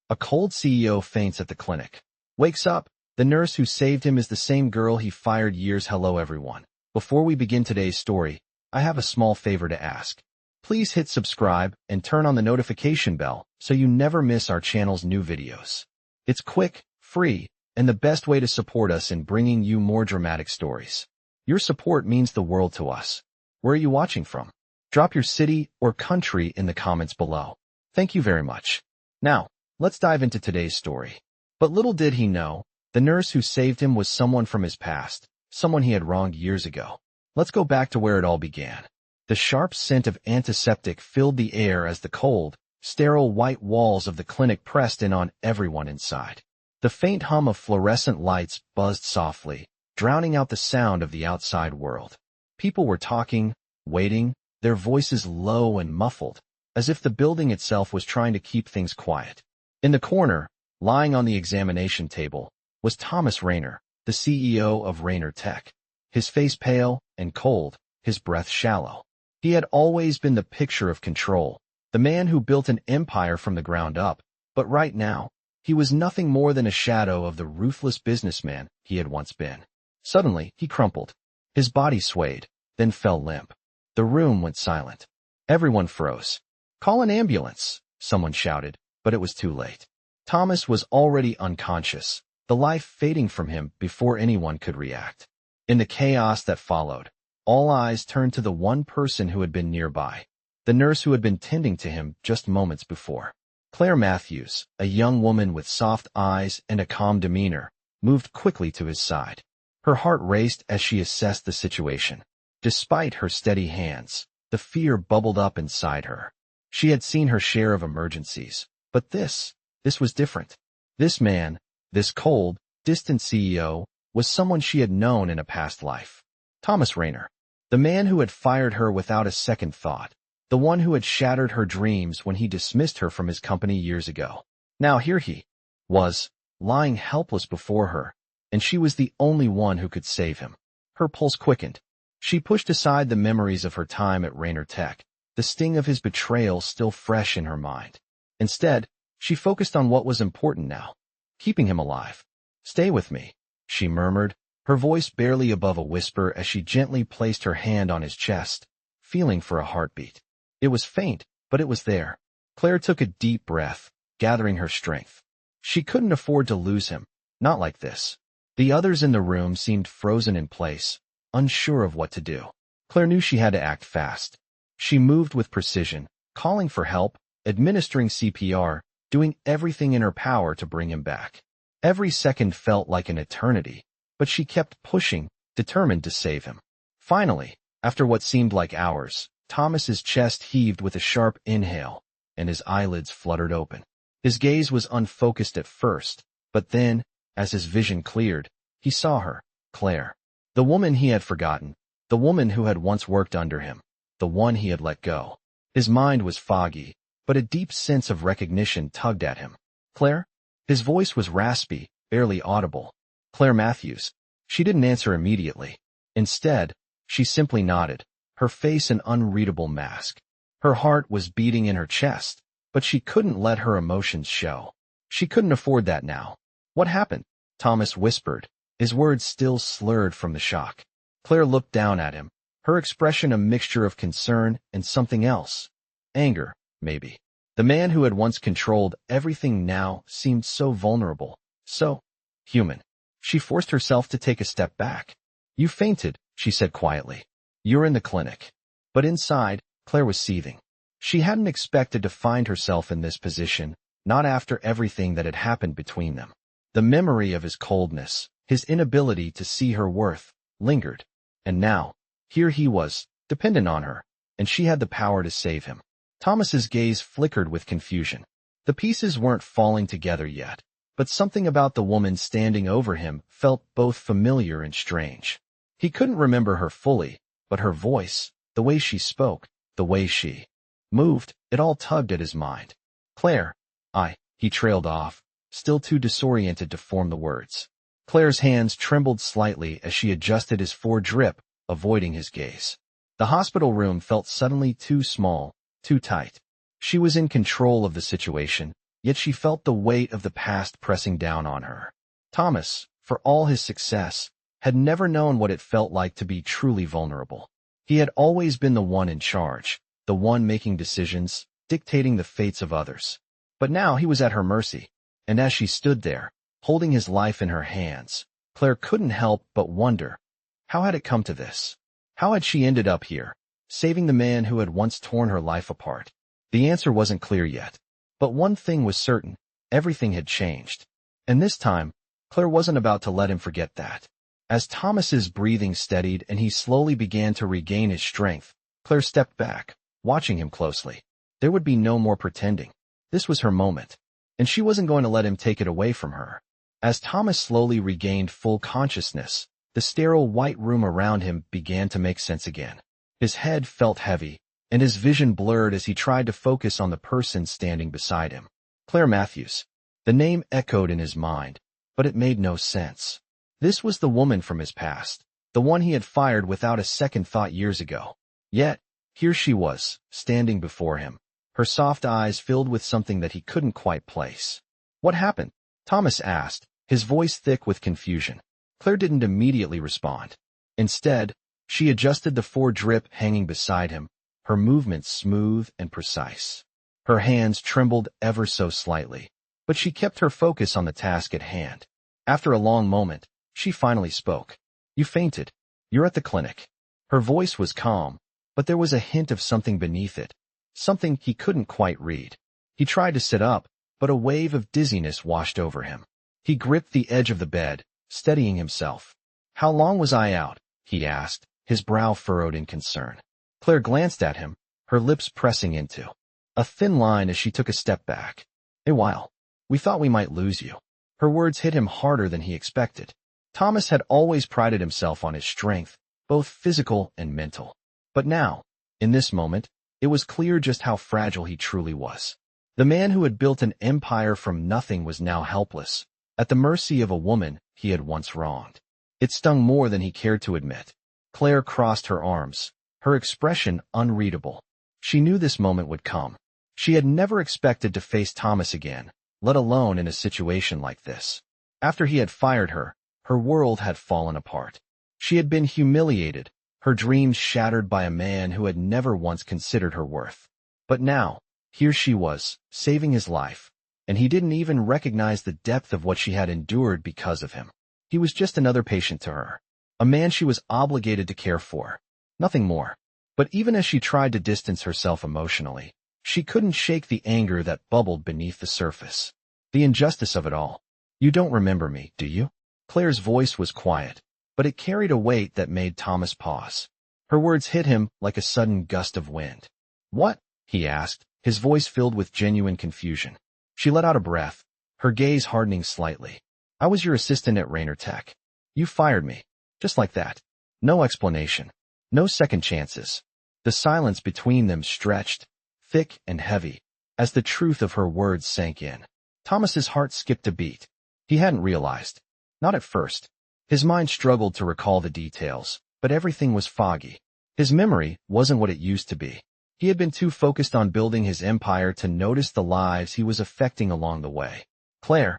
A cold CEO faints at the clinic. Wakes up. The nurse who saved him is the same girl he fired years. Hello everyone. Before we begin today's story, I have a small favor to ask. Please hit subscribe and turn on the notification bell so you never miss our channel's new videos. It's quick, free, and the best way to support us in bringing you more dramatic stories. Your support means the world to us. Where are you watching from? Drop your city or country in the comments below. Thank you very much. Now, let's dive into today's story. But little did he know, the nurse who saved him was someone from his past, someone he had wronged years ago. Let's go back to where it all began. The sharp scent of antiseptic filled the air as the cold, sterile white walls of the clinic pressed in on everyone inside. The faint hum of fluorescent lights buzzed softly, drowning out the sound of the outside world. People were talking, waiting, their voices low and muffled, as if the building itself was trying to keep things quiet. In the corner, lying on the examination table, was Thomas Rainer, the CEO of Rainer Tech. His face pale and cold, his breath shallow. He had always been the picture of control, the man who built an empire from the ground up, but right now, he was nothing more than a shadow of the ruthless businessman he had once been. Suddenly, he crumpled. His body swayed, then fell limp. The room went silent. Everyone froze. "Call an ambulance," someone shouted, but it was too late. Thomas was already unconscious, the life fading from him before anyone could react. In the chaos that followed, all eyes turned to the one person who had been nearby, the nurse who had been tending to him just moments before. Claire Matthews, a young woman with soft eyes and a calm demeanor, moved quickly to his side. Her heart raced as she assessed the situation. Despite her steady hands, the fear bubbled up inside her. She had seen her share of emergencies, but this was different. This man, this cold, distant CEO, was someone she had known in a past life. Thomas Rainer. The man who had fired her without a second thought, the one who had shattered her dreams when he dismissed her from his company years ago. Now here he was, lying helpless before her, and she was the only one who could save him. Her pulse quickened. She pushed aside the memories of her time at Rainer Tech, the sting of his betrayal still fresh in her mind. Instead, she focused on what was important now, keeping him alive. "Stay with me," she murmured, her voice barely above a whisper as she gently placed her hand on his chest, feeling for a heartbeat. It was faint, but it was there. Claire took a deep breath, gathering her strength. She couldn't afford to lose him, not like this. The others in the room seemed frozen in place, unsure of what to do. Claire knew she had to act fast. She moved with precision, calling for help, administering CPR, doing everything in her power to bring him back. Every second felt like an eternity, but she kept pushing, determined to save him. Finally, after what seemed like hours, Thomas's chest heaved with a sharp inhale, and his eyelids fluttered open. His gaze was unfocused at first, but then, as his vision cleared, he saw her, Claire. The woman he had forgotten, the woman who had once worked under him, the one he had let go. His mind was foggy, but a deep sense of recognition tugged at him. "Claire?" His voice was raspy, barely audible. "Claire Matthews." She didn't answer immediately. Instead, she simply nodded, her face an unreadable mask. Her heart was beating in her chest, but she couldn't let her emotions show. She couldn't afford that now. "What happened?" Thomas whispered, his words still slurred from the shock. Claire looked down at him, her expression a mixture of concern and something else. Anger, maybe. The man who had once controlled everything now seemed so vulnerable, so human. She forced herself to take a step back. "You fainted," she said quietly. "You're in the clinic." But inside, Claire was seething. She hadn't expected to find herself in this position, not after everything that had happened between them. The memory of his coldness, his inability to see her worth, lingered. And now, here he was, dependent on her, and she had the power to save him. Thomas's gaze flickered with confusion. The pieces weren't falling together yet, but something about the woman standing over him felt both familiar and strange. He couldn't remember her fully, but her voice, the way she spoke, the way she moved, it all tugged at his mind. "Claire, he trailed off, still too disoriented to form the words. Claire's hands trembled slightly as she adjusted his foredrip, avoiding his gaze. The hospital room felt suddenly too small, too tight. She was in control of the situation, yet she felt the weight of the past pressing down on her. Thomas, for all his success, had never known what it felt like to be truly vulnerable. He had always been the one in charge, the one making decisions, dictating the fates of others. But now he was at her mercy, and as she stood there, holding his life in her hands, Claire couldn't help but wonder, how had it come to this? How had she ended up here, saving the man who had once torn her life apart? The answer wasn't clear yet. But one thing was certain, everything had changed. And this time, Claire wasn't about to let him forget that. As Thomas's breathing steadied and he slowly began to regain his strength, Claire stepped back, watching him closely. There would be no more pretending. This was her moment, and she wasn't going to let him take it away from her. As Thomas slowly regained full consciousness, the sterile white room around him began to make sense again. His head felt heavy, and his vision blurred as he tried to focus on the person standing beside him. Claire Matthews. The name echoed in his mind, but it made no sense. This was the woman from his past, the one he had fired without a second thought years ago. Yet, here she was, standing before him, her soft eyes filled with something that he couldn't quite place. What happened? Thomas asked, his voice thick with confusion. Claire didn't immediately respond. Instead, she adjusted the drip hanging beside him, her movements smooth and precise. Her hands trembled ever so slightly, but she kept her focus on the task at hand. After a long moment, she finally spoke. You fainted. You're at the clinic. Her voice was calm, but there was a hint of something beneath it, something he couldn't quite read. He tried to sit up, but a wave of dizziness washed over him. He gripped the edge of the bed, steadying himself. How long was I out? He asked, his brow furrowed in concern. Claire glanced at him, her lips pressing into a thin line as she took a step back. A while. We thought we might lose you. Her words hit him harder than he expected. Thomas had always prided himself on his strength, both physical and mental. But now, in this moment, it was clear just how fragile he truly was. The man who had built an empire from nothing was now helpless, at the mercy of a woman he had once wronged. It stung more than he cared to admit. Claire crossed her arms, her expression unreadable. She knew this moment would come. She had never expected to face Thomas again, let alone in a situation like this. After he had fired her, her world had fallen apart. She had been humiliated, her dreams shattered by a man who had never once considered her worth. But now, here she was, saving his life, and he didn't even recognize the depth of what she had endured because of him. He was just another patient to her, a man she was obligated to care for, nothing more. But even as she tried to distance herself emotionally, she couldn't shake the anger that bubbled beneath the surface. The injustice of it all. You don't remember me, do you? Claire's voice was quiet, but it carried a weight that made Thomas pause. Her words hit him like a sudden gust of wind. What? He asked, his voice filled with genuine confusion. She let out a breath, her gaze hardening slightly. I was your assistant at Rainer Tech. You fired me. Just like that. No explanation. No second chances. The silence between them stretched, thick and heavy, as the truth of her words sank in. Thomas's heart skipped a beat. He hadn't realized. Not at first. His mind struggled to recall the details, but everything was foggy. His memory wasn't what it used to be. He had been too focused on building his empire to notice the lives he was affecting along the way. Claire.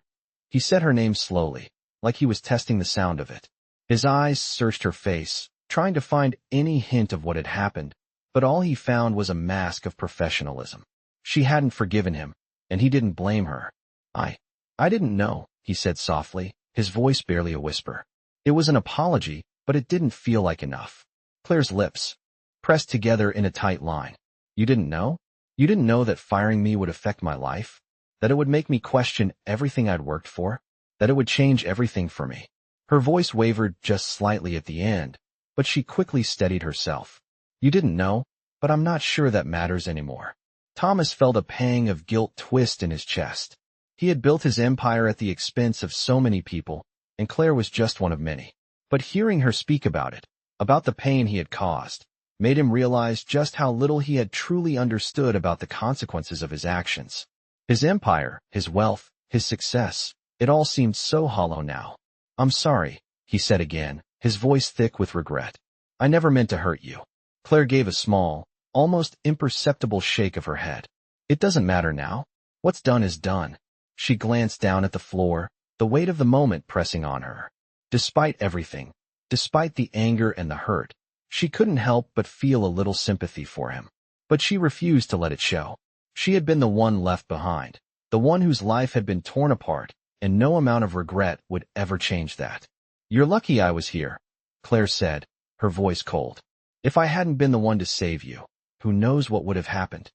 He said her name slowly, like he was testing the sound of it. His eyes searched her face, trying to find any hint of what had happened, but all he found was a mask of professionalism. She hadn't forgiven him, and he didn't blame her. I didn't know, he said softly, his voice barely a whisper. It was an apology, but it didn't feel like enough. Claire's lips pressed together in a tight line. You didn't know? You didn't know that firing me would affect my life? That it would make me question everything I'd worked for? That it would change everything for me? Her voice wavered just slightly at the end, but she quickly steadied herself. You didn't know, but I'm not sure that matters anymore. Thomas felt a pang of guilt twist in his chest. He had built his empire at the expense of so many people, and Claire was just one of many. But hearing her speak about it, about the pain he had caused, made him realize just how little he had truly understood about the consequences of his actions. His empire, his wealth, his success, it all seemed so hollow now. I'm sorry, he said again, his voice thick with regret. I never meant to hurt you. Claire gave a small, almost imperceptible shake of her head. It doesn't matter now. What's done is done. She glanced down at the floor, the weight of the moment pressing on her. Despite everything, despite the anger and the hurt, she couldn't help but feel a little sympathy for him. But she refused to let it show. She had been the one left behind, the one whose life had been torn apart, and no amount of regret would ever change that. "You're lucky I was here," Claire said, her voice cold. "If I hadn't been the one to save you, who knows what would have happened?"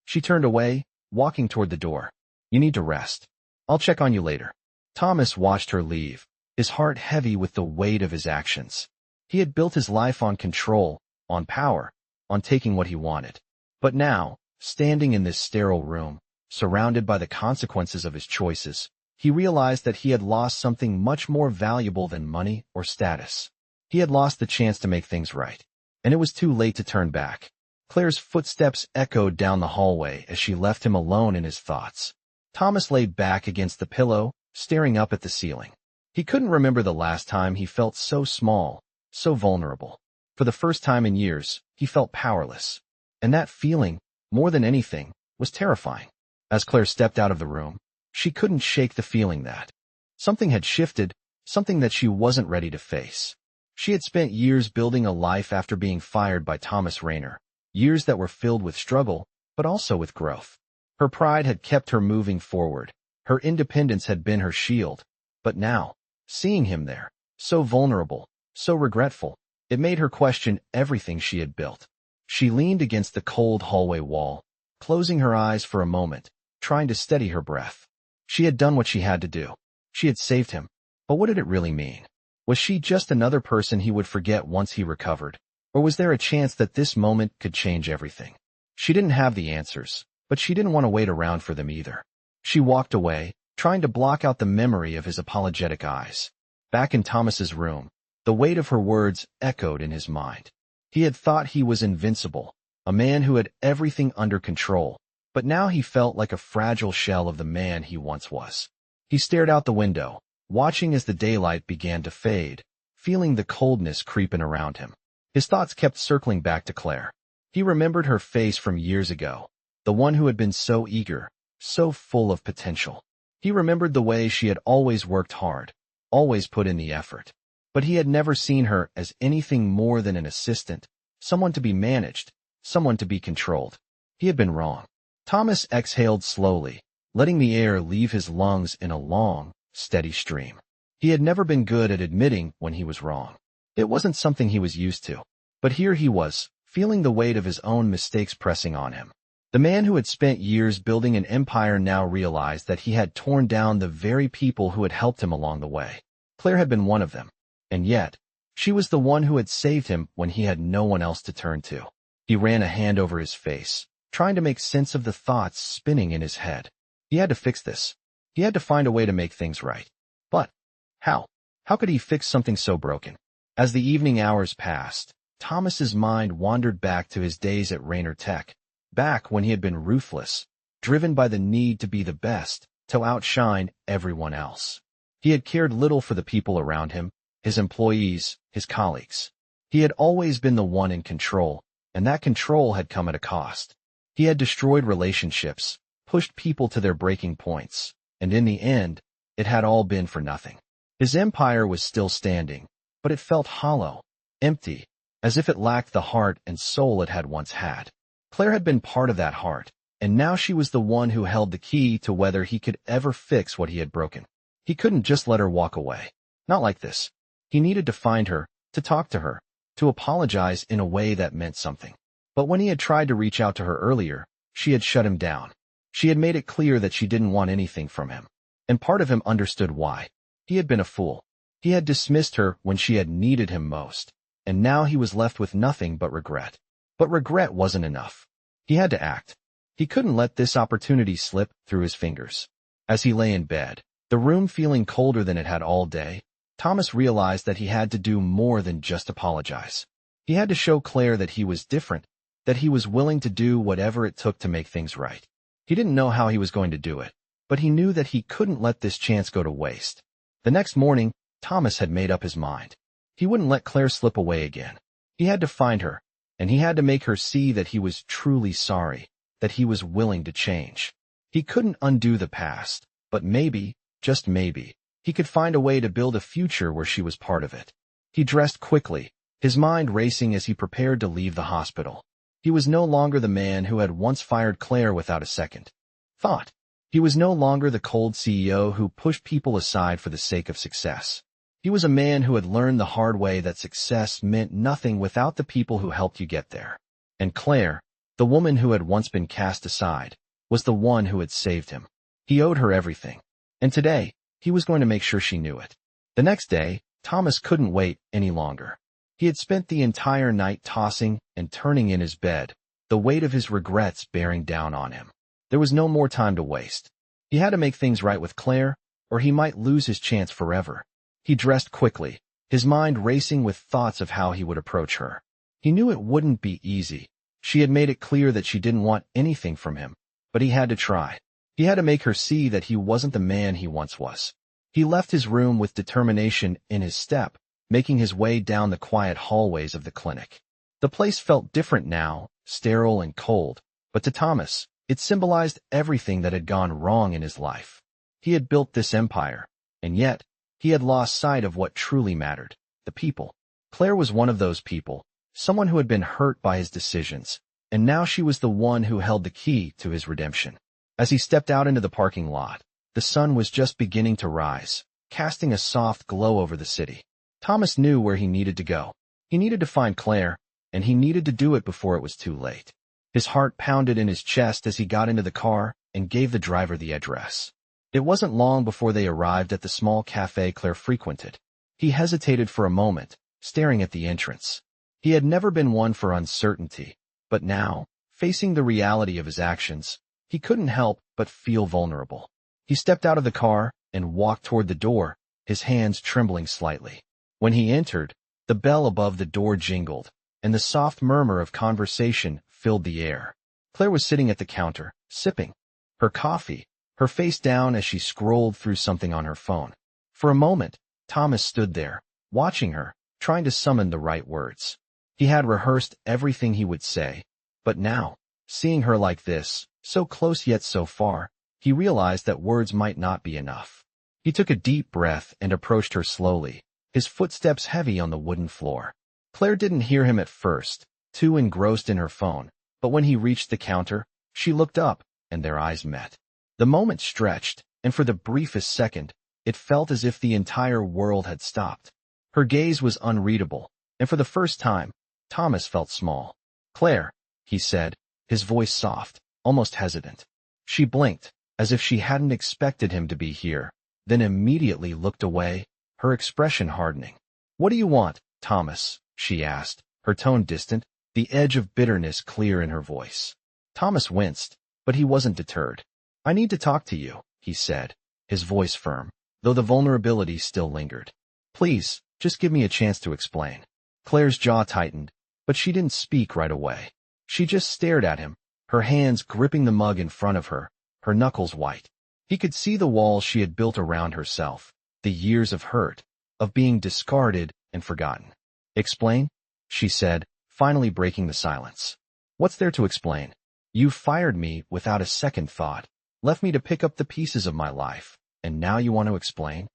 She turned away, walking toward the door. "You need to rest. I'll check on you later." Thomas watched her leave, his heart heavy with the weight of his actions. He had built his life on control, on power, on taking what he wanted. But now, standing in this sterile room, surrounded by the consequences of his choices, he realized that he had lost something much more valuable than money or status. He had lost the chance to make things right, and it was too late to turn back. Claire's footsteps echoed down the hallway as she left him alone in his thoughts. Thomas lay back against the pillow, staring up at the ceiling. He couldn't remember the last time he felt so small, so vulnerable. For the first time in years, he felt powerless. And that feeling, more than anything, was terrifying. As Claire stepped out of the room, she couldn't shake the feeling that something had shifted, something that she wasn't ready to face. She had spent years building a life after being fired by Thomas Rayner, years that were filled with struggle, but also with growth. Her pride had kept her moving forward. Her independence had been her shield. But now, seeing him there, so vulnerable, so regretful, it made her question everything she had built. She leaned against the cold hallway wall, closing her eyes for a moment, trying to steady her breath. She had done what she had to do. She had saved him. But what did it really mean? Was she just another person he would forget once he recovered? Or was there a chance that this moment could change everything? She didn't have the answers, but she didn't want to wait around for them either. She walked away, trying to block out the memory of his apologetic eyes. Back in Thomas's room, the weight of her words echoed in his mind. He had thought he was invincible, a man who had everything under control, but now he felt like a fragile shell of the man he once was. He stared out the window, watching as the daylight began to fade, feeling the coldness creeping around him. His thoughts kept circling back to Claire. He remembered her face from years ago, the one who had been so eager, so full of potential. He remembered the way she had always worked hard, always put in the effort. But he had never seen her as anything more than an assistant, someone to be managed, someone to be controlled. He had been wrong. Thomas exhaled slowly, letting the air leave his lungs in a long, steady stream. He had never been good at admitting when he was wrong. It wasn't something he was used to. But here he was, feeling the weight of his own mistakes pressing on him. The man who had spent years building an empire now realized that he had torn down the very people who had helped him along the way. Claire had been one of them. And yet, she was the one who had saved him when he had no one else to turn to. He ran a hand over his face, trying to make sense of the thoughts spinning in his head. He had to fix this. He had to find a way to make things right. But how? How could he fix something so broken? As the evening hours passed, Thomas's mind wandered back to his days at Rayner Tech, back when he had been ruthless, driven by the need to be the best, to outshine everyone else. He had cared little for the people around him, his employees, his colleagues. He had always been the one in control, and that control had come at a cost. He had destroyed relationships, pushed people to their breaking points, and in the end, it had all been for nothing. His empire was still standing, but it felt hollow, empty, as if it lacked the heart and soul it had once had. Claire had been part of that heart, and now she was the one who held the key to whether he could ever fix what he had broken. He couldn't just let her walk away. Not like this. He needed to find her, to talk to her, to apologize in a way that meant something. But when he had tried to reach out to her earlier, she had shut him down. She had made it clear that she didn't want anything from him. And part of him understood why. He had been a fool. He had dismissed her when she had needed him most, and now he was left with nothing but regret. But regret wasn't enough. He had to act. He couldn't let this opportunity slip through his fingers. As he lay in bed, the room feeling colder than it had all day, Thomas realized that he had to do more than just apologize. He had to show Claire that he was different, that he was willing to do whatever it took to make things right. He didn't know how he was going to do it, but he knew that he couldn't let this chance go to waste. The next morning, Thomas had made up his mind. He wouldn't let Claire slip away again. He had to find her, and he had to make her see that he was truly sorry, that he was willing to change. He couldn't undo the past, but maybe, just maybe, he could find a way to build a future where she was part of it. He dressed quickly, his mind racing as he prepared to leave the hospital. He was no longer the man who had once fired Claire without a second thought. He was no longer the cold CEO who pushed people aside for the sake of success. He was a man who had learned the hard way that success meant nothing without the people who helped you get there. And Claire, the woman who had once been cast aside, was the one who had saved him. He owed her everything. And today, he was going to make sure she knew it. The next day, Thomas couldn't wait any longer. He had spent the entire night tossing and turning in his bed, the weight of his regrets bearing down on him. There was no more time to waste. He had to make things right with Claire, or he might lose his chance forever. He dressed quickly, his mind racing with thoughts of how he would approach her. He knew it wouldn't be easy. She had made it clear that she didn't want anything from him, but he had to try. He had to make her see that he wasn't the man he once was. He left his room with determination in his step, making his way down the quiet hallways of the clinic. The place felt different now, sterile and cold, but to Thomas, it symbolized everything that had gone wrong in his life. He had built this empire, and yet, he had lost sight of what truly mattered, the people. Claire was one of those people, someone who had been hurt by his decisions, and now she was the one who held the key to his redemption. As he stepped out into the parking lot, the sun was just beginning to rise, casting a soft glow over the city. Thomas knew where he needed to go. He needed to find Claire, and he needed to do it before it was too late. His heart pounded in his chest as he got into the car and gave the driver the address. It wasn't long before they arrived at the small cafe Claire frequented. He hesitated for a moment, staring at the entrance. He had never been one for uncertainty, but now, facing the reality of his actions, he couldn't help but feel vulnerable. He stepped out of the car and walked toward the door, his hands trembling slightly. When he entered, the bell above the door jingled, and the soft murmur of conversation filled the air. Claire was sitting at the counter, sipping her coffee, her face down as she scrolled through something on her phone. For a moment, Thomas stood there, watching her, trying to summon the right words. He had rehearsed everything he would say, but now, seeing her like this, so close yet so far, he realized that words might not be enough. He took a deep breath and approached her slowly, his footsteps heavy on the wooden floor. Claire didn't hear him at first, too engrossed in her phone, but when he reached the counter, she looked up, and their eyes met. The moment stretched, and for the briefest second, it felt as if the entire world had stopped. Her gaze was unreadable, and for the first time, Thomas felt small. "Claire," he said, his voice soft, almost hesitant. She blinked, as if she hadn't expected him to be here, then immediately looked away, her expression hardening. "What do you want, Thomas?" she asked, her tone distant, the edge of bitterness clear in her voice. Thomas winced, but he wasn't deterred. "I need to talk to you," he said, his voice firm, though the vulnerability still lingered. "Please, just give me a chance to explain." Claire's jaw tightened, but she didn't speak right away. She just stared at him, her hands gripping the mug in front of her, her knuckles white. He could see the walls she had built around herself, the years of hurt, of being discarded and forgotten. "Explain?" she said, finally breaking the silence. "What's there to explain? You fired me without a second thought, left me to pick up the pieces of my life, and now you want to explain?"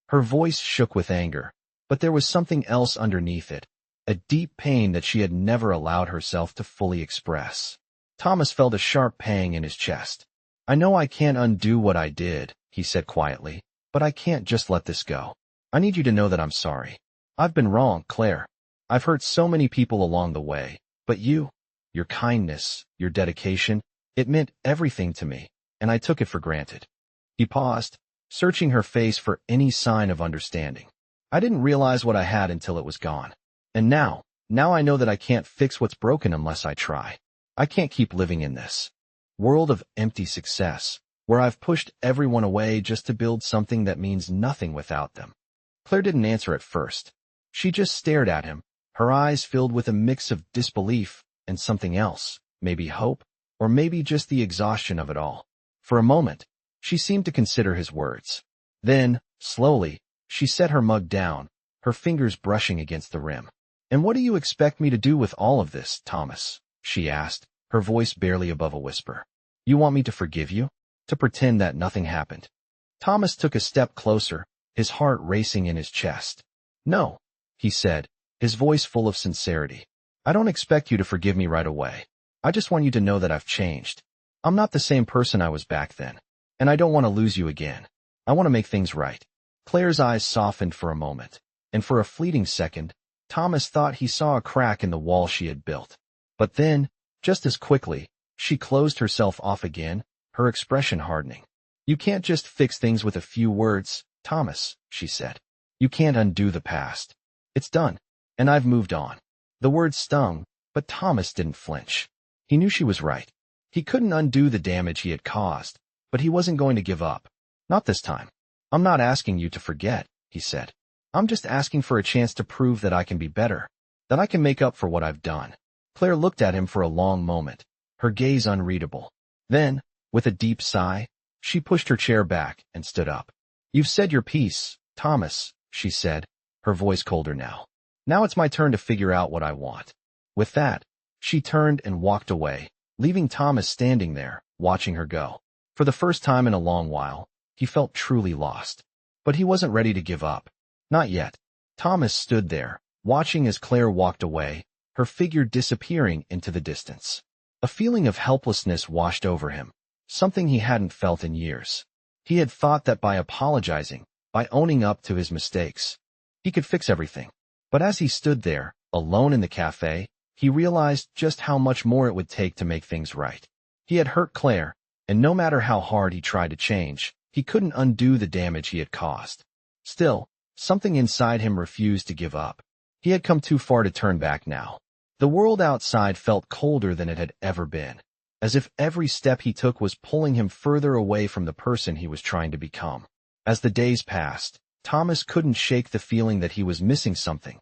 Her voice shook with anger, but there was something else underneath it, a deep pain that she had never allowed herself to fully express. Thomas felt a sharp pang in his chest. "I know I can't undo what I did," he said quietly, "but I can't just let this go. I need you to know that I'm sorry. I've been wrong, Claire. I've hurt so many people along the way, but your kindness, your dedication, it meant everything to me, and I took it for granted." He paused, searching her face for any sign of understanding. "I didn't realize what I had until it was gone. And now I know that I can't fix what's broken unless I try. I can't keep living in this world of empty success, where I've pushed everyone away just to build something that means nothing without them." Claire didn't answer at first. She just stared at him, her eyes filled with a mix of disbelief and something else, maybe hope, or maybe just the exhaustion of it all. For a moment, she seemed to consider his words. Then, slowly, she set her mug down, her fingers brushing against the rim. "And what do you expect me to do with all of this, Thomas?" she asked, her voice barely above a whisper. "You want me to forgive you?" to pretend that nothing happened. Thomas took a step closer, his heart racing in his chest. No, he said, his voice full of sincerity. I don't expect you to forgive me right away. I just want you to know that I've changed. I'm not the same person I was back then, and I don't want to lose you again. I want to make things right. Claire's eyes softened for a moment, and for a fleeting second, Thomas thought he saw a crack in the wall she had built. But then, just as quickly, she closed herself off again, her expression hardening. You can't just fix things with a few words, Thomas, she said. You can't undo the past. It's done, and I've moved on. The words stung, but Thomas didn't flinch. He knew she was right. He couldn't undo the damage he had caused, but he wasn't going to give up. Not this time. I'm not asking you to forget, he said. I'm just asking for a chance to prove that I can be better, that I can make up for what I've done. Claire looked at him for a long moment, her gaze unreadable. Then, with a deep sigh, she pushed her chair back and stood up. You've said your piece, Thomas, she said, her voice colder now. Now it's my turn to figure out what I want. With that, she turned and walked away, leaving Thomas standing there, watching her go. For the first time in a long while, he felt truly lost. But he wasn't ready to give up. Not yet. Thomas stood there, watching as Claire walked away, her figure disappearing into the distance. A feeling of helplessness washed over him, something he hadn't felt in years. He had thought that by apologizing, by owning up to his mistakes, he could fix everything. But as he stood there, alone in the cafe, he realized just how much more it would take to make things right. He had hurt Claire, and no matter how hard he tried to change, he couldn't undo the damage he had caused. Still, something inside him refused to give up. He had come too far to turn back now. The world outside felt colder than it had ever been, as if every step he took was pulling him further away from the person he was trying to become. As the days passed, Thomas couldn't shake the feeling that he was missing something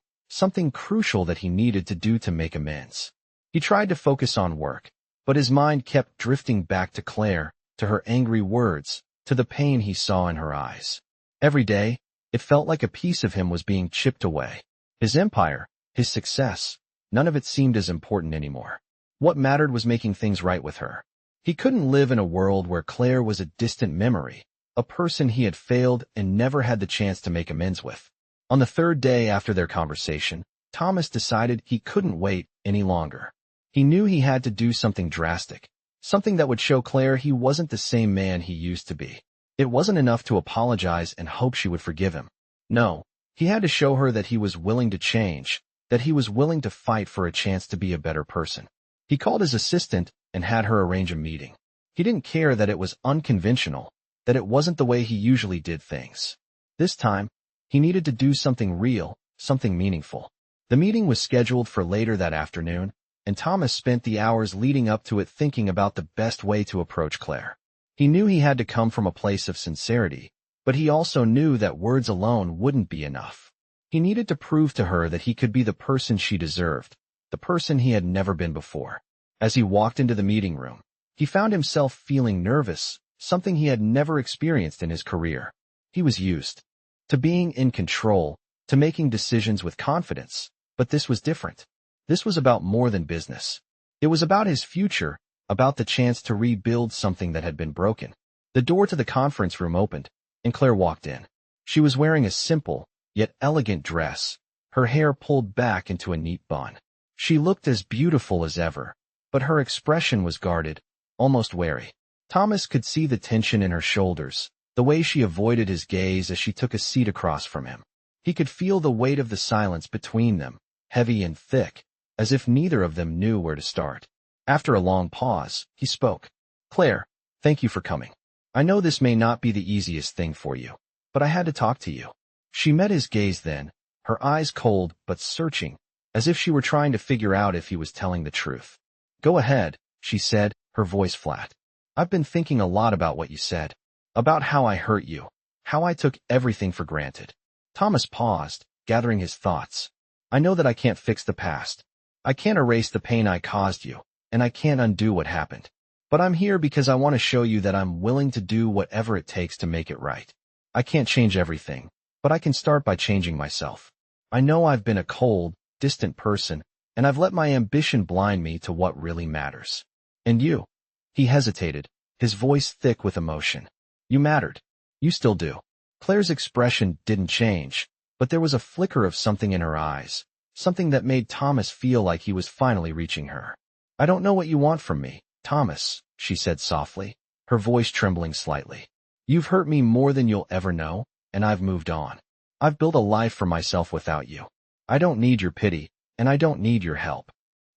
crucial that he needed to do to make amends. He tried to focus on work, but his mind kept drifting back to Claire, to her angry words, to the pain he saw in her eyes. Every day, it felt like a piece of him was being chipped away. His empire, his success, none of it seemed as important anymore. What mattered was making things right with her. He couldn't live in a world where Claire was a distant memory, a person he had failed and never had the chance to make amends with. On the third day after their conversation, Thomas decided he couldn't wait any longer. He knew he had to do something drastic, something that would show Claire he wasn't the same man he used to be. It wasn't enough to apologize and hope she would forgive him. No, he had to show her that he was willing to change, that he was willing to fight for a chance to be a better person. He called his assistant and had her arrange a meeting. He didn't care that it was unconventional, that it wasn't the way he usually did things. This time, he needed to do something real, something meaningful. The meeting was scheduled for later that afternoon, and Thomas spent the hours leading up to it thinking about the best way to approach Claire. He knew he had to come from a place of sincerity, but he also knew that words alone wouldn't be enough. He needed to prove to her that he could be the person she deserved, the person he had never been before. As he walked into the meeting room, he found himself feeling nervous, something he had never experienced in his career. He was used to being in control, to making decisions with confidence, but this was different. This was about more than business. It was about his future, about the chance to rebuild something that had been broken. The door to the conference room opened, and Claire walked in. She was wearing a simple, yet elegant dress, her hair pulled back into a neat bun. She looked as beautiful as ever, but her expression was guarded, almost wary. Thomas could see the tension in her shoulders, the way she avoided his gaze as she took a seat across from him. He could feel the weight of the silence between them, heavy and thick, as if neither of them knew where to start. After a long pause, he spoke. Claire, thank you for coming. I know this may not be the easiest thing for you, but I had to talk to you. She met his gaze then, her eyes cold but searching, as if she were trying to figure out if he was telling the truth. Go ahead, she said, her voice flat. I've been thinking a lot about what you said, about how I hurt you, how I took everything for granted. Thomas paused, gathering his thoughts. I know that I can't fix the past. I can't erase the pain I caused you, and I can't undo what happened. But I'm here because I want to show you that I'm willing to do whatever it takes to make it right. I can't change everything, but I can start by changing myself. I know I've been a cold, distant person, and I've let my ambition blind me to what really matters. And you? He hesitated, his voice thick with emotion. You mattered. You still do. Claire's expression didn't change, but there was a flicker of something in her eyes, something that made Thomas feel like he was finally reaching her. I don't know what you want from me, Thomas, she said softly, her voice trembling slightly. You've hurt me more than you'll ever know, and I've moved on. I've built a life for myself without you. I don't need your pity, and I don't need your help.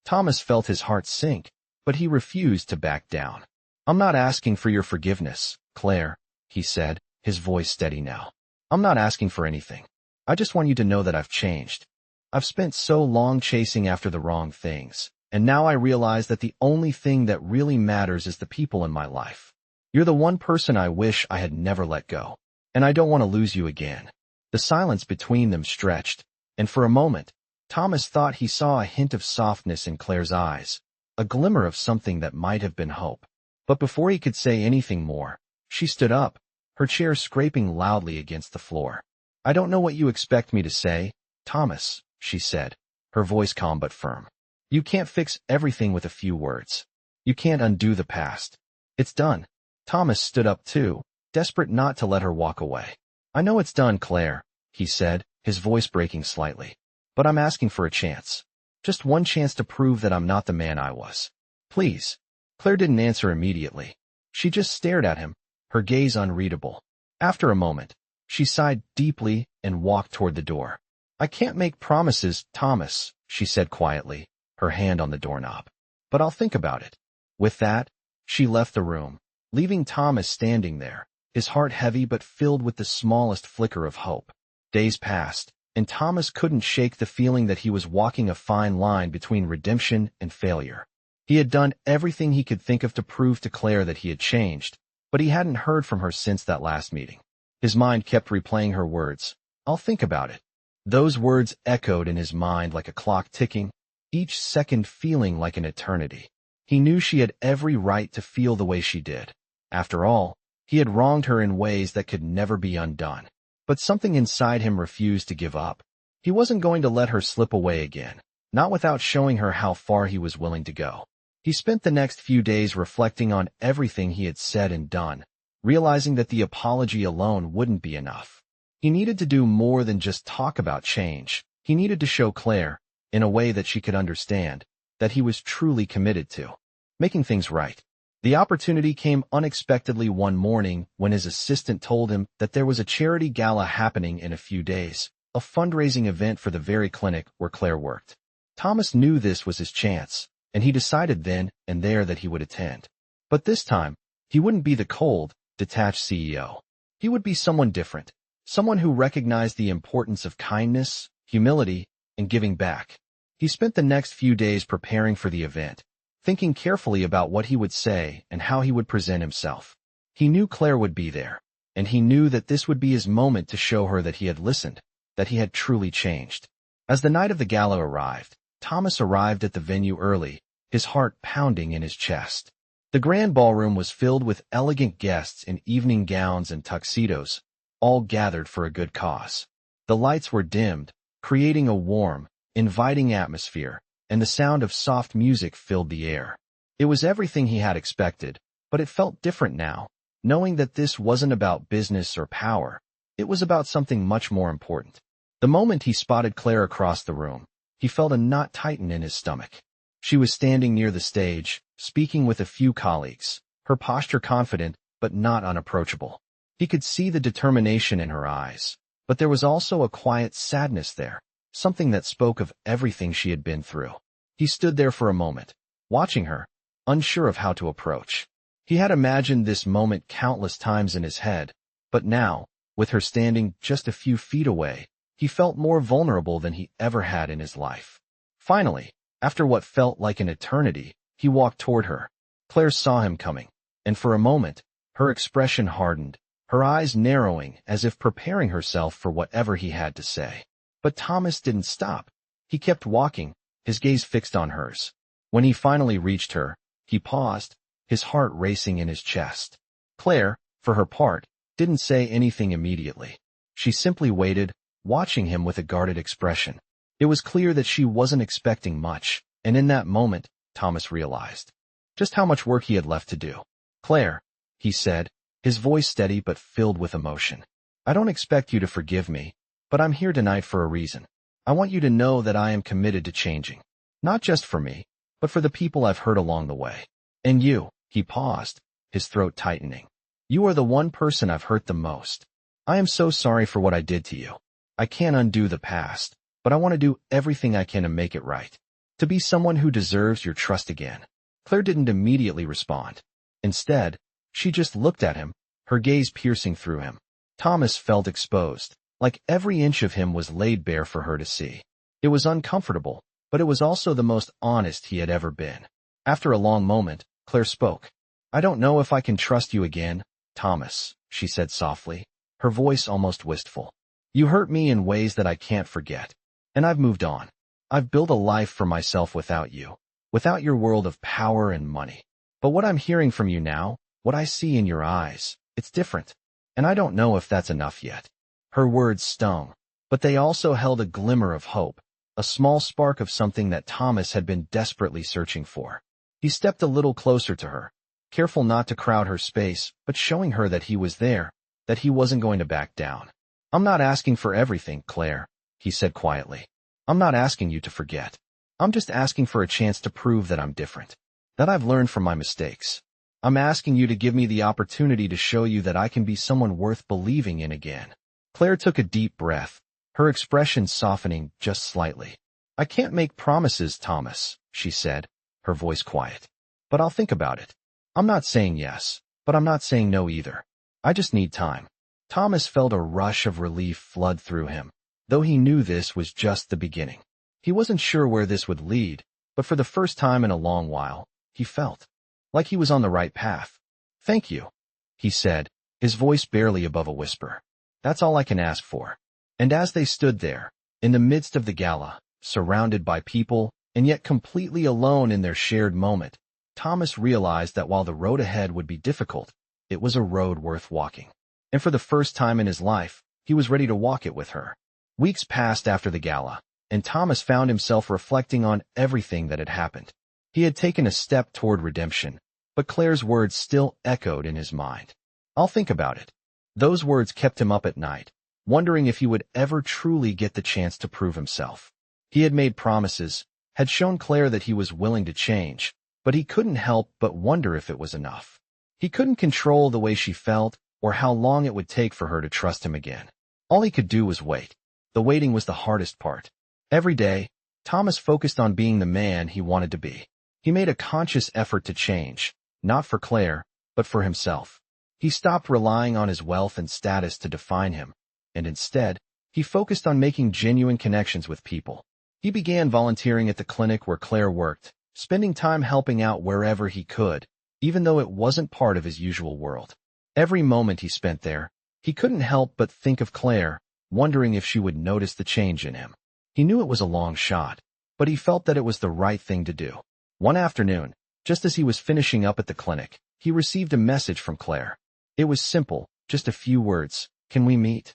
Thomas felt his heart sink, but he refused to back down. I'm not asking for your forgiveness, Claire, he said, his voice steady now. I'm not asking for anything. I just want you to know that I've changed. I've spent so long chasing after the wrong things, and now I realize that the only thing that really matters is the people in my life. You're the one person I wish I had never let go, and I don't want to lose you again. The silence between them stretched, and for a moment, Thomas thought he saw a hint of softness in Claire's eyes, a glimmer of something that might have been hope. But before he could say anything more, she stood up, her chair scraping loudly against the floor. I don't know what you expect me to say, Thomas, she said, her voice calm but firm. You can't fix everything with a few words. You can't undo the past. It's done. Thomas stood up too, desperate not to let her walk away. I know it's done, Claire, he said, his voice breaking slightly. But I'm asking for a chance. Just one chance to prove that I'm not the man I was. Please. Claire didn't answer immediately. She just stared at him, her gaze unreadable. After a moment, she sighed deeply and walked toward the door. I can't make promises, Thomas, she said quietly, her hand on the doorknob. But I'll think about it. With that, she left the room, leaving Thomas standing there, his heart heavy but filled with the smallest flicker of hope. Days passed, and Thomas couldn't shake the feeling that he was walking a fine line between redemption and failure. He had done everything he could think of to prove to Claire that he had changed, but he hadn't heard from her since that last meeting. His mind kept replaying her words. I'll think about it. Those words echoed in his mind like a clock ticking, each second feeling like an eternity. He knew she had every right to feel the way she did. After all, he had wronged her in ways that could never be undone. But something inside him refused to give up. He wasn't going to let her slip away again, not without showing her how far he was willing to go. He spent the next few days reflecting on everything he had said and done, realizing that the apology alone wouldn't be enough. He needed to do more than just talk about change. He needed to show Claire, in a way that she could understand, that he was truly committed to making things right. The opportunity came unexpectedly one morning when his assistant told him that there was a charity gala happening in a few days, a fundraising event for the very clinic where Claire worked. Thomas knew this was his chance, and he decided then and there that he would attend. But this time, he wouldn't be the cold, detached CEO. He would be someone different, someone who recognized the importance of kindness, humility, and giving back. He spent the next few days preparing for the event, thinking carefully about what he would say and how he would present himself. He knew Claire would be there, and he knew that this would be his moment to show her that he had listened, that he had truly changed. As the night of the gala arrived, Thomas arrived at the venue early, his heart pounding in his chest. The grand ballroom was filled with elegant guests in evening gowns and tuxedos, all gathered for a good cause. The lights were dimmed, creating a warm, inviting atmosphere, and the sound of soft music filled the air. It was everything he had expected, but it felt different now, knowing that this wasn't about business or power. It was about something much more important. The moment he spotted Claire across the room, he felt a knot tighten in his stomach. She was standing near the stage, speaking with a few colleagues, her posture confident but not unapproachable. He could see the determination in her eyes, but there was also a quiet sadness there, something that spoke of everything she had been through. He stood there for a moment, watching her, unsure of how to approach. He had imagined this moment countless times in his head, but now, with her standing just a few feet away, he felt more vulnerable than he ever had in his life. Finally, after what felt like an eternity, he walked toward her. Claire saw him coming, and for a moment, her expression hardened, her eyes narrowing as if preparing herself for whatever he had to say. But Thomas didn't stop. He kept walking, his gaze fixed on hers. When he finally reached her, he paused, his heart racing in his chest. Claire, for her part, didn't say anything immediately. She simply waited, watching him with a guarded expression. It was clear that she wasn't expecting much, and in that moment, Thomas realized just how much work he had left to do. Claire, he said, his voice steady but filled with emotion. I don't expect you to forgive me, but I'm here tonight for a reason. I want you to know that I am committed to changing. Not just for me, but for the people I've hurt along the way. And you, he paused, his throat tightening. You are the one person I've hurt the most. I am so sorry for what I did to you. I can't undo the past, but I want to do everything I can to make it right. To be someone who deserves your trust again. Claire didn't immediately respond. Instead, she just looked at him, her gaze piercing through him. Thomas felt exposed, like every inch of him was laid bare for her to see. It was uncomfortable, but it was also the most honest he had ever been. After a long moment, Claire spoke. I don't know if I can trust you again, Thomas, she said softly, her voice almost wistful. You hurt me in ways that I can't forget. And I've moved on. I've built a life for myself without you, without your world of power and money. But what I'm hearing from you now, what I see in your eyes, it's different. And I don't know if that's enough yet. Her words stung, but they also held a glimmer of hope, a small spark of something that Thomas had been desperately searching for. He stepped a little closer to her, careful not to crowd her space, but showing her that he was there, that he wasn't going to back down. I'm not asking for everything, Claire, he said quietly. I'm not asking you to forget. I'm just asking for a chance to prove that I'm different, that I've learned from my mistakes. I'm asking you to give me the opportunity to show you that I can be someone worth believing in again. Claire took a deep breath, her expression softening just slightly. I can't make promises, Thomas, she said, her voice quiet. But I'll think about it. I'm not saying yes, but I'm not saying no either. I just need time. Thomas felt a rush of relief flood through him, though he knew this was just the beginning. He wasn't sure where this would lead, but for the first time in a long while, he felt like he was on the right path. Thank you, he said, his voice barely above a whisper. That's all I can ask for. And as they stood there, in the midst of the gala, surrounded by people, and yet completely alone in their shared moment, Thomas realized that while the road ahead would be difficult, it was a road worth walking. And for the first time in his life, he was ready to walk it with her. Weeks passed after the gala, and Thomas found himself reflecting on everything that had happened. He had taken a step toward redemption, but Claire's words still echoed in his mind. I'll think about it. Those words kept him up at night, wondering if he would ever truly get the chance to prove himself. He had made promises, had shown Claire that he was willing to change, but he couldn't help but wonder if it was enough. He couldn't control the way she felt or how long it would take for her to trust him again. All he could do was wait. The waiting was the hardest part. Every day, Thomas focused on being the man he wanted to be. He made a conscious effort to change, not for Claire, but for himself. He stopped relying on his wealth and status to define him, and instead, he focused on making genuine connections with people. He began volunteering at the clinic where Claire worked, spending time helping out wherever he could, even though it wasn't part of his usual world. Every moment he spent there, he couldn't help but think of Claire, wondering if she would notice the change in him. He knew it was a long shot, but he felt that it was the right thing to do. One afternoon, just as he was finishing up at the clinic, he received a message from Claire. It was simple, just a few words. Can we meet?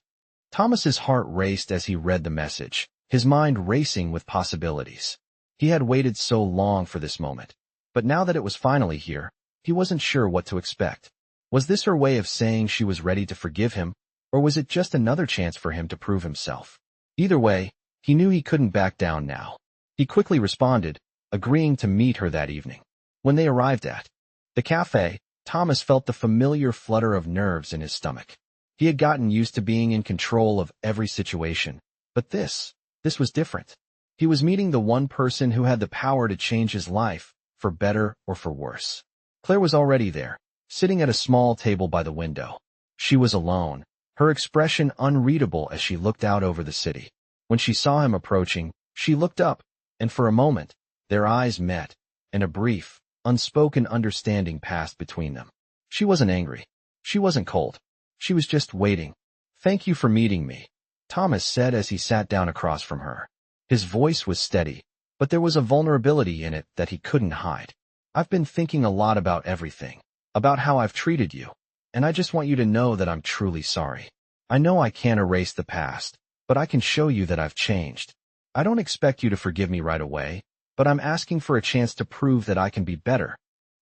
Thomas's heart raced as he read the message, his mind racing with possibilities. He had waited so long for this moment, but now that it was finally here, he wasn't sure what to expect. Was this her way of saying she was ready to forgive him, or was it just another chance for him to prove himself? Either way, he knew he couldn't back down now. He quickly responded, agreeing to meet her that evening. When they arrived at the cafe, Thomas felt the familiar flutter of nerves in his stomach. He had gotten used to being in control of every situation, but this was different. He was meeting the one person who had the power to change his life, for better or for worse. Claire was already there, sitting at a small table by the window. She was alone, her expression unreadable as she looked out over the city. When she saw him approaching, she looked up, and for a moment, their eyes met, and a brief, unspoken understanding passed between them. She wasn't angry. She wasn't cold. She was just waiting. Thank you for meeting me, Thomas said as he sat down across from her. His voice was steady, but there was a vulnerability in it that he couldn't hide. I've been thinking a lot about everything, about how I've treated you, and I just want you to know that I'm truly sorry. I know I can't erase the past, but I can show you that I've changed. I don't expect you to forgive me right away, but I'm asking for a chance to prove that I can be better.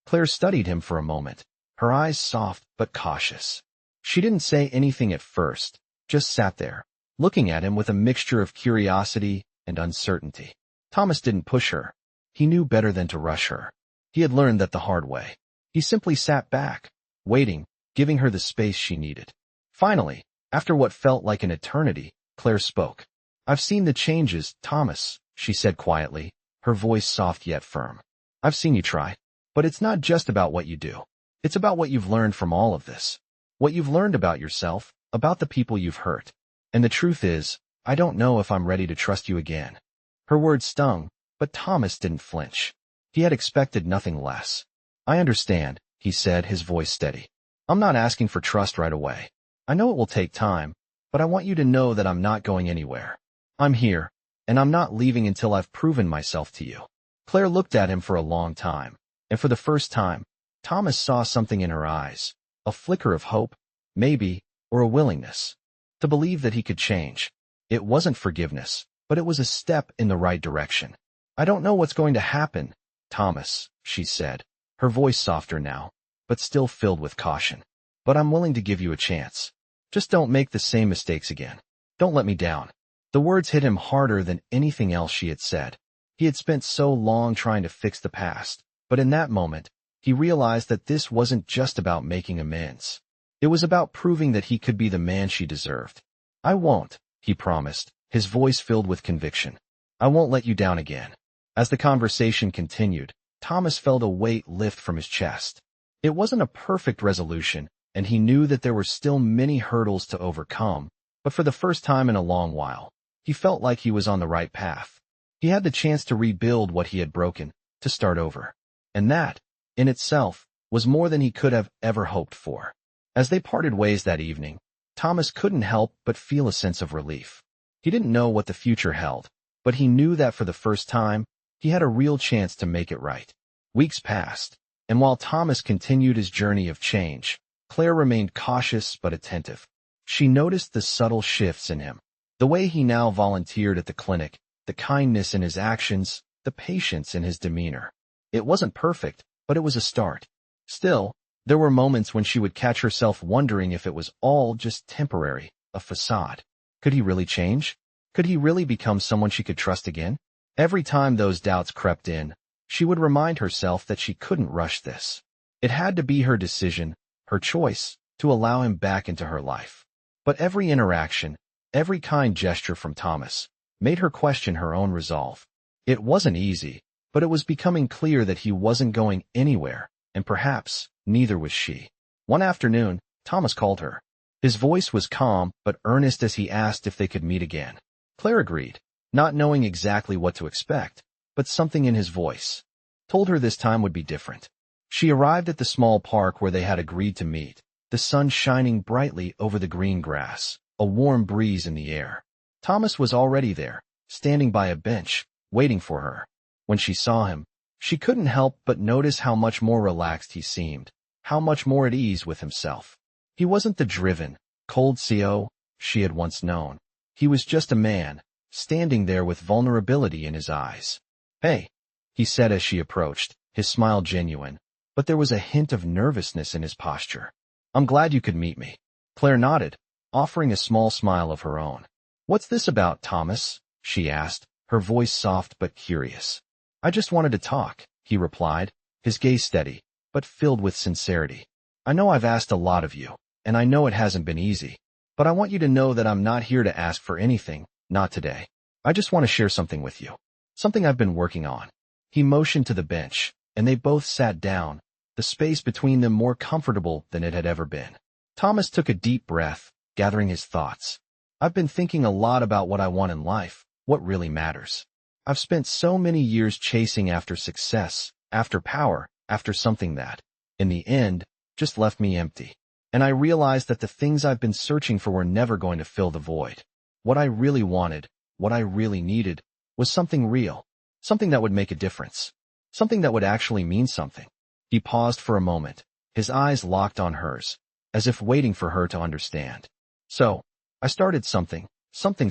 Claire studied him for a moment, her eyes soft but cautious. She didn't say anything at first, just sat there, looking at him with a mixture of curiosity and uncertainty. Thomas didn't push her. He knew better than to rush her. He had learned that the hard way. He simply sat back, waiting, giving her the space she needed. Finally, after what felt like an eternity, Claire spoke. "I've seen the changes, Thomas," she said quietly, her voice soft yet firm. "I've seen you try. But it's not just about what you do. It's about what you've learned from all of this. What you've learned about yourself, about the people you've hurt. And the truth is, I don't know if I'm ready to trust you again." Her words stung, but Thomas didn't flinch. He had expected nothing less. "I understand," he said, his voice steady. "I'm not asking for trust right away. I know it will take time, but I want you to know that I'm not going anywhere. I'm here, and I'm not leaving until I've proven myself to you." Claire looked at him for a long time, and for the first time, Thomas saw something in her eyes, a flicker of hope, maybe, or a willingness to believe that he could change. It wasn't forgiveness, but it was a step in the right direction. "I don't know what's going to happen, Thomas," she said, her voice softer now, but still filled with caution. "But I'm willing to give you a chance. Just don't make the same mistakes again. Don't let me down." The words hit him harder than anything else she had said. He had spent so long trying to fix the past, but in that moment, he realized that this wasn't just about making amends. It was about proving that he could be the man she deserved. "I won't," he promised, his voice filled with conviction. "I won't let you down again." As the conversation continued, Thomas felt a weight lift from his chest. It wasn't a perfect resolution, and he knew that there were still many hurdles to overcome, but for the first time in a long while, he felt like he was on the right path. He had the chance to rebuild what he had broken, to start over. And that, in itself, was more than he could have ever hoped for. As they parted ways that evening, Thomas couldn't help but feel a sense of relief. He didn't know what the future held, but he knew that for the first time, he had a real chance to make it right. Weeks passed, and while Thomas continued his journey of change, Claire remained cautious but attentive. She noticed the subtle shifts in him, the way he now volunteered at the clinic, the kindness in his actions, the patience in his demeanor. It wasn't perfect, but it was a start. Still, there were moments when she would catch herself wondering if it was all just temporary, a facade. Could he really change? Could he really become someone she could trust again? Every time those doubts crept in, she would remind herself that she couldn't rush this. It had to be her decision, her choice, to allow him back into her life. But every interaction, every kind gesture from Thomas, made her question her own resolve. It wasn't easy, but it was becoming clear that he wasn't going anywhere, and perhaps neither was she. One afternoon, Thomas called her. His voice was calm but earnest as he asked if they could meet again. Claire agreed, not knowing exactly what to expect, but something in his voice told her this time would be different. She arrived at the small park where they had agreed to meet, the sun shining brightly over the green grass, a warm breeze in the air. Thomas was already there, standing by a bench, waiting for her. When she saw him, she couldn't help but notice how much more relaxed he seemed, how much more at ease with himself. He wasn't the driven, cold CO she had once known. He was just a man, standing there with vulnerability in his eyes. "Hey," he said as she approached, his smile genuine, but there was a hint of nervousness in his posture. "I'm glad you could meet me." Claire nodded, offering a small smile of her own. "What's this about, Thomas?" she asked, her voice soft but curious. "I just wanted to talk," he replied, his gaze steady, but filled with sincerity. "I know I've asked a lot of you, and I know it hasn't been easy, but I want you to know that I'm not here to ask for anything, not today. I just want to share something with you, something I've been working on." He motioned to the bench, and they both sat down, the space between them more comfortable than it had ever been. Thomas took a deep breath, gathering his thoughts. "I've been thinking a lot about what I want in life, what really matters. I've spent so many years chasing after success, after power, after something that, in the end, just left me empty. And I realized that the things I've been searching for were never going to fill the void. What I really wanted, what I really needed, was something real, something that would make a difference, something that would actually mean something." He paused for a moment, his eyes locked on hers, as if waiting for her to understand. "So, I started something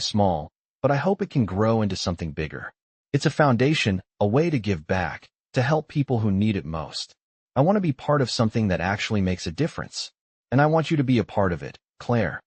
small, but I hope it can grow into something bigger. It's a foundation, a way to give back, to help people who need it most. I want to be part of something that actually makes a difference. And I want you to be a part of it, Claire.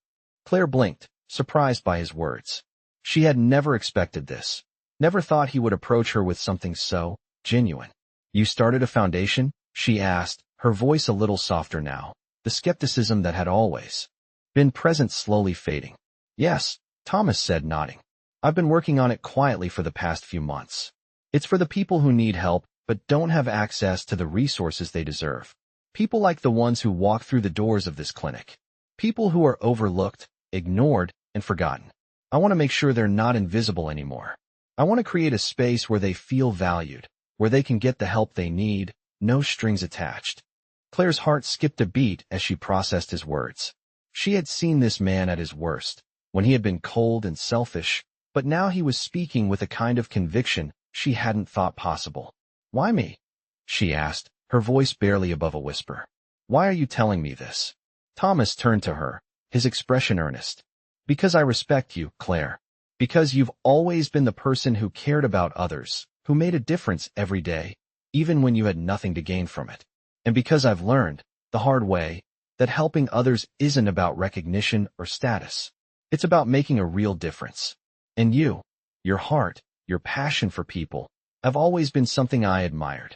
Claire blinked, surprised by his words. She had never expected this. Never thought he would approach her with something so genuine. You started a foundation? She asked, her voice a little softer now, the skepticism that had always been present slowly fading. Yes, Thomas said, nodding. I've been working on it quietly for the past few months. It's for the people who need help but don't have access to the resources they deserve. People like the ones who walk through the doors of this clinic. People who are overlooked, ignored, and forgotten. I want to make sure they're not invisible anymore. I want to create a space where they feel valued, where they can get the help they need, no strings attached. Claire's heart skipped a beat as she processed his words. She had seen this man at his worst, when he had been cold and selfish, but now he was speaking with a kind of conviction she hadn't thought possible. Why me? She asked, her voice barely above a whisper. Why are you telling me this? Thomas turned to her, his expression earnest. Because I respect you, Claire. Because you've always been the person who cared about others, who made a difference every day, even when you had nothing to gain from it. And because I've learned, the hard way, that helping others isn't about recognition or status. It's about making a real difference. And you, your heart, your passion for people, have always been something I admired.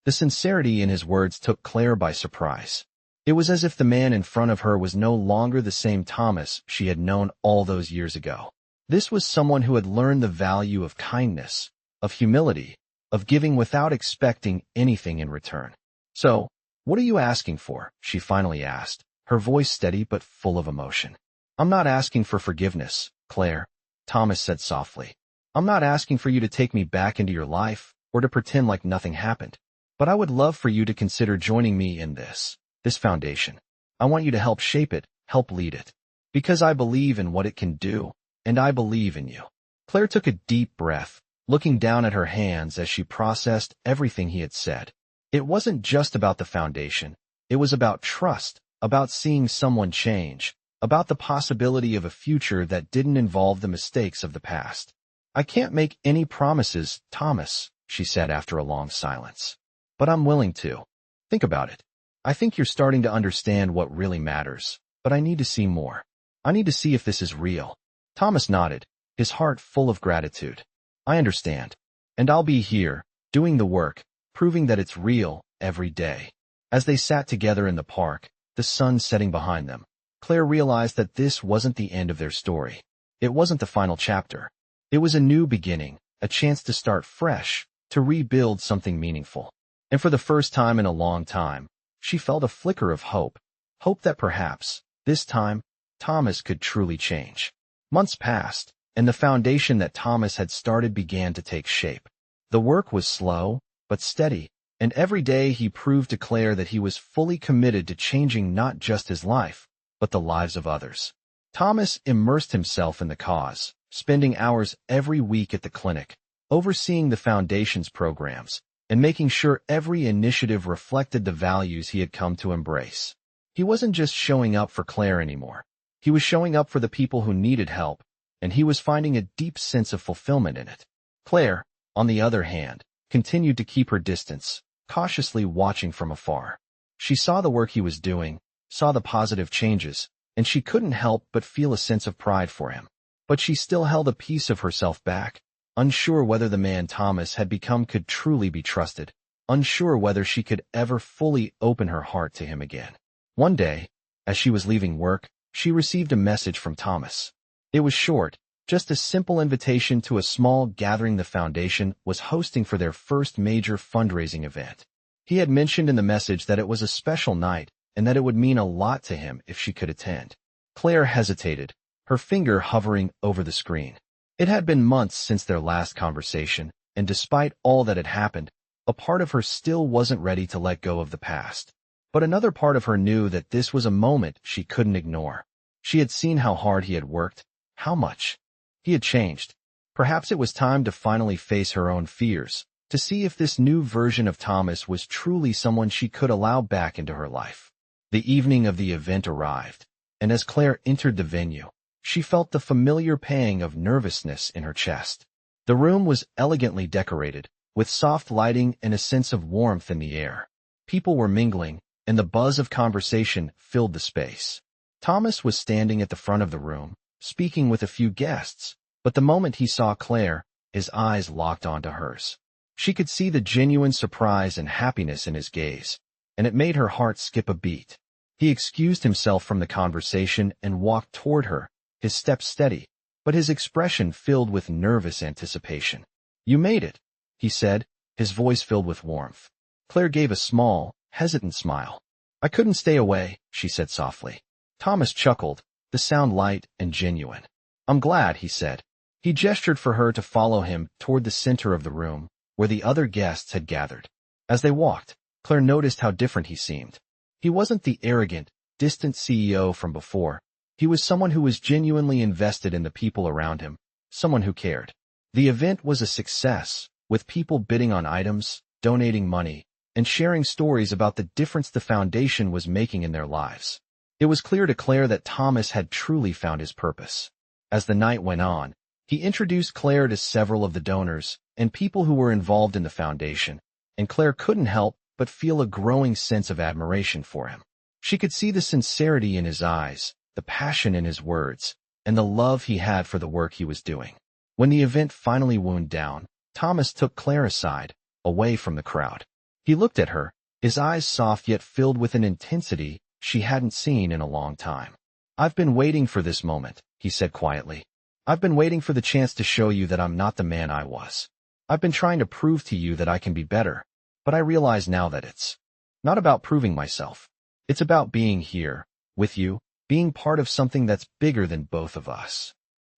The sincerity in his words took Claire by surprise. It was as if the man in front of her was no longer the same Thomas she had known all those years ago. This was someone who had learned the value of kindness, of humility, of giving without expecting anything in return. So, what are you asking for? She finally asked, her voice steady but full of emotion. I'm not asking for forgiveness, Claire, Thomas said softly. I'm not asking for you to take me back into your life or to pretend like nothing happened. But I would love for you to consider joining me in this foundation. I want you to help shape it, help lead it. Because I believe in what it can do, and I believe in you. Claire took a deep breath, looking down at her hands as she processed everything he had said. It wasn't just about the foundation. It was about trust, about seeing someone change, about the possibility of a future that didn't involve the mistakes of the past. I can't make any promises, Thomas, she said after a long silence. But I'm willing to. Think about it. I think you're starting to understand what really matters, but I need to see more. I need to see if this is real. Thomas nodded, his heart full of gratitude. I understand. And I'll be here, doing the work, proving that it's real, every day. As they sat together in the park, the sun setting behind them, Claire realized that this wasn't the end of their story. It wasn't the final chapter. It was a new beginning, a chance to start fresh, to rebuild something meaningful. And for the first time in a long time, she felt a flicker of hope. Hope that perhaps, this time, Thomas could truly change. Months passed, and the foundation that Thomas had started began to take shape. The work was slow, but steady, and every day he proved to Claire that he was fully committed to changing not just his life, but the lives of others. Thomas immersed himself in the cause, spending hours every week at the clinic, overseeing the foundation's programs, and making sure every initiative reflected the values he had come to embrace. He wasn't just showing up for Claire anymore. He was showing up for the people who needed help, and he was finding a deep sense of fulfillment in it. Claire, on the other hand, continued to keep her distance, cautiously watching from afar. She saw the work he was doing, saw the positive changes, and she couldn't help but feel a sense of pride for him. But she still held a piece of herself back, unsure whether the man Thomas had become could truly be trusted, unsure whether she could ever fully open her heart to him again. One day, as she was leaving work, she received a message from Thomas. It was short, just a simple invitation to a small gathering the foundation was hosting for their first major fundraising event. He had mentioned in the message that it was a special night and that it would mean a lot to him if she could attend. Claire hesitated, her finger hovering over the screen. It had been months since their last conversation, and despite all that had happened, a part of her still wasn't ready to let go of the past. But another part of her knew that this was a moment she couldn't ignore. She had seen how hard he had worked, how much he had changed. Perhaps it was time to finally face her own fears, to see if this new version of Thomas was truly someone she could allow back into her life. The evening of the event arrived, and as Claire entered the venue, she felt the familiar pang of nervousness in her chest. The room was elegantly decorated, with soft lighting and a sense of warmth in the air. People were mingling, and the buzz of conversation filled the space. Thomas was standing at the front of the room, speaking with a few guests, but the moment he saw Claire, his eyes locked onto hers. She could see the genuine surprise and happiness in his gaze, and it made her heart skip a beat. He excused himself from the conversation and walked toward her, his steps steady, but his expression filled with nervous anticipation. "You made it," he said, his voice filled with warmth. Claire gave a small, hesitant smile. "I couldn't stay away," she said softly. Thomas chuckled, the sound light and genuine. "I'm glad," he said. He gestured for her to follow him toward the center of the room, where the other guests had gathered. As they walked, Claire noticed how different he seemed. He wasn't the arrogant, distant CEO from before. He was someone who was genuinely invested in the people around him, someone who cared. The event was a success, with people bidding on items, donating money, and sharing stories about the difference the foundation was making in their lives. It was clear to Claire that Thomas had truly found his purpose. As the night went on, he introduced Claire to several of the donors and people who were involved in the foundation, and Claire couldn't help but feel a growing sense of admiration for him. She could see the sincerity in his eyes, the passion in his words, and the love he had for the work he was doing. When the event finally wound down, Thomas took Claire aside, away from the crowd. He looked at her, his eyes soft yet filled with an intensity she hadn't seen in a long time. "I've been waiting for this moment," he said quietly. "I've been waiting for the chance to show you that I'm not the man I was. I've been trying to prove to you that I can be better, but I realize now that it's not about proving myself. It's about being here, with you, being part of something that's bigger than both of us."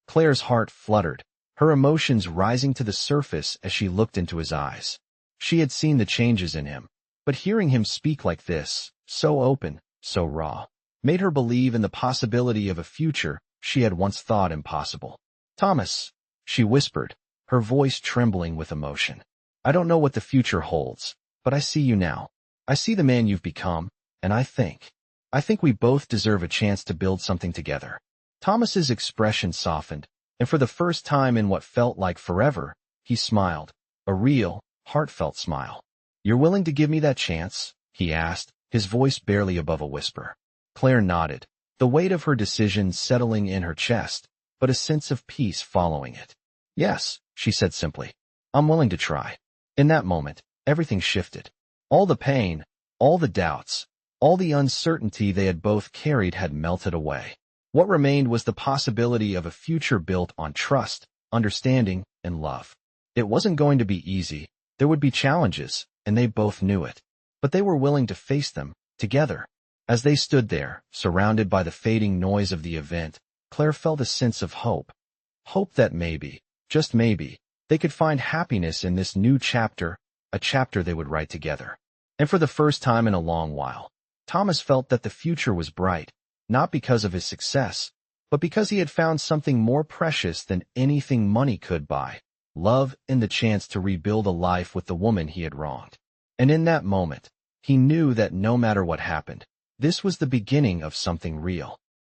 Claire's heart fluttered, her emotions rising to the surface as she looked into his eyes. She had seen the changes in him, but hearing him speak like this, so open, so raw, made her believe in the possibility of a future she had once thought impossible. "Thomas," she whispered, her voice trembling with emotion. "I don't know what the future holds, but I see you now. I see the man you've become, and I think we both deserve a chance to build something together." Thomas's expression softened, and for the first time in what felt like forever, he smiled, a real, heartfelt smile. "You're willing to give me that chance?" he asked, his voice barely above a whisper. Claire nodded, the weight of her decision settling in her chest, but a sense of peace following it. "Yes," she said simply. "I'm willing to try." In that moment, everything shifted. All the pain, all the doubts, all the uncertainty they had both carried had melted away. What remained was the possibility of a future built on trust, understanding, and love. It wasn't going to be easy. There would be challenges, and they both knew it. But they were willing to face them, together. As they stood there, surrounded by the fading noise of the event, Claire felt a sense of hope. Hope that maybe, just maybe, they could find happiness in this new chapter, a chapter they would write together. And for the first time in a long while, Thomas felt that the future was bright, not because of his success, but because he had found something more precious than anything money could buy: love and the chance to rebuild a life with the woman he had wronged. And in that moment, he knew that no matter what happened, this was the beginning of something real.